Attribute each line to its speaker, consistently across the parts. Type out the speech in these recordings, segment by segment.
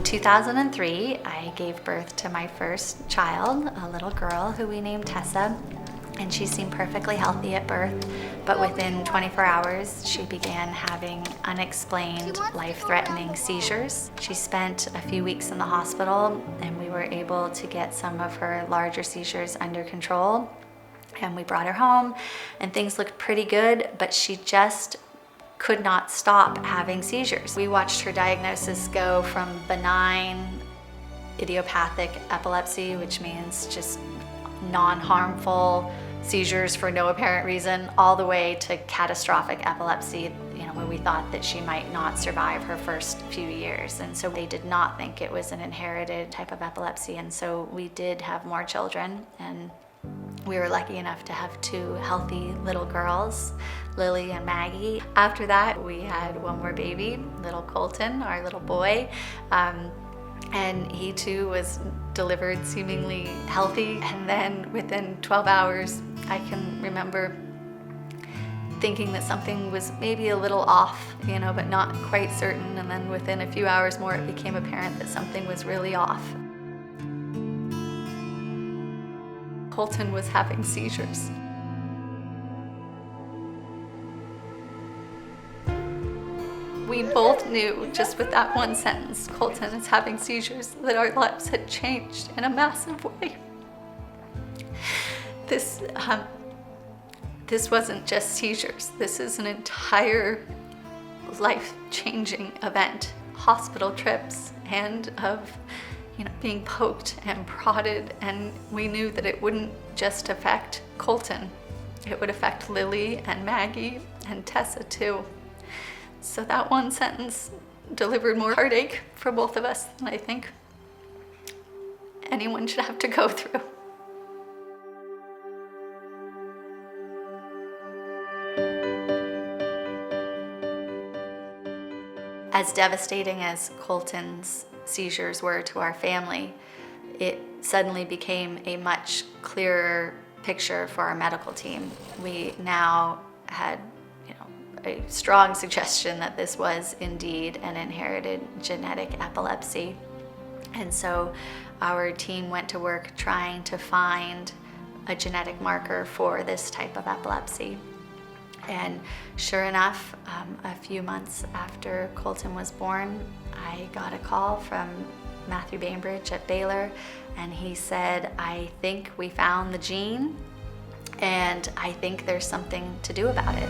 Speaker 1: 2003, I gave birth to my first child, a little girl who we named Tessa, and she seemed perfectly healthy at birth, but within 24 hours, she began having unexplained, life-threatening seizures. She spent a few weeks in the hospital, and we were able to get some of her larger seizures under control, and we brought her home, and things looked pretty good, but she just could not stop having seizures. We watched her diagnosis go from benign idiopathic epilepsy, which means just non-harmful seizures for no apparent reason, all the way to catastrophic epilepsy, where we thought that she might not survive her first few years. And so they did not think it was an inherited type of epilepsy. And so we did have more children, and we were lucky enough to have two healthy little girls, Lily and Maggie. After that, we had one more baby, little Colton, our little boy. And he too was delivered seemingly healthy. And then within 12 hours, I can remember thinking that something was maybe a little off, but not quite certain. And then within a few hours more, it became apparent that something was really off. Colton was having seizures. We both knew just with that one sentence, Colton is having seizures, that our lives had changed in a massive way. This wasn't just seizures. This is an entire life-changing event. Hospital trips and of being poked and prodded, and we knew that it wouldn't just affect Colton. It would affect Lily and Maggie and Tessa too. So that one sentence delivered more heartache for both of us than I think anyone should have to go through. As devastating as Colton's seizures were to our family, it suddenly became a much clearer picture for our medical team. We now had a strong suggestion that this was indeed an inherited genetic epilepsy. And so our team went to work trying to find a genetic marker for this type of epilepsy. And sure enough, a few months after Colton was born, I got a call from Matthew Bainbridge at Baylor, and he said, "I think we found the gene, and I think there's something to do about it."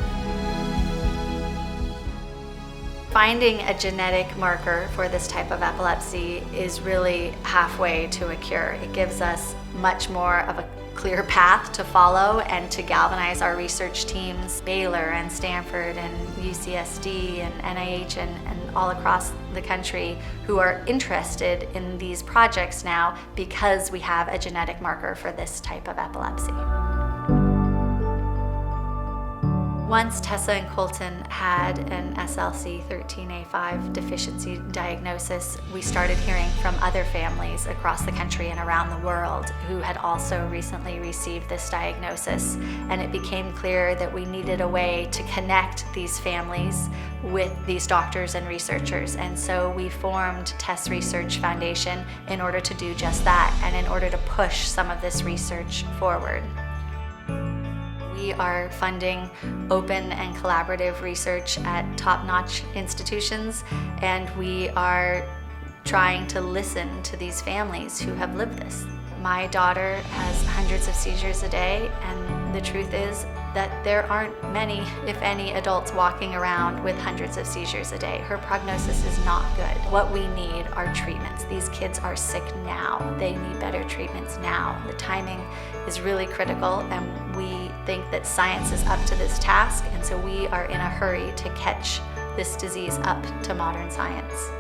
Speaker 1: Finding a genetic marker for this type of epilepsy is really halfway to a cure. It gives us much more of a clear path to follow and to galvanize our research teams, Baylor and Stanford and UCSD and NIH and all across the country, who are interested in these projects now because we have a genetic marker for this type of epilepsy. Once Tessa and Colton had an SLC13A5 deficiency diagnosis, we started hearing from other families across the country and around the world who had also recently received this diagnosis. And it became clear that we needed a way to connect these families with these doctors and researchers. And so we formed TESS Research Foundation in order to do just that, and in order to push some of this research forward. We are funding open and collaborative research at top-notch institutions, and we are trying to listen to these families who have lived this. My daughter has hundreds of seizures a day, and the truth is that there aren't many, if any, adults walking around with hundreds of seizures a day. Her prognosis is not good. What we need are treatments. These kids are sick now. They need better treatments now. The timing is really critical, and we think that science is up to this task, and so we are in a hurry to catch this disease up to modern science.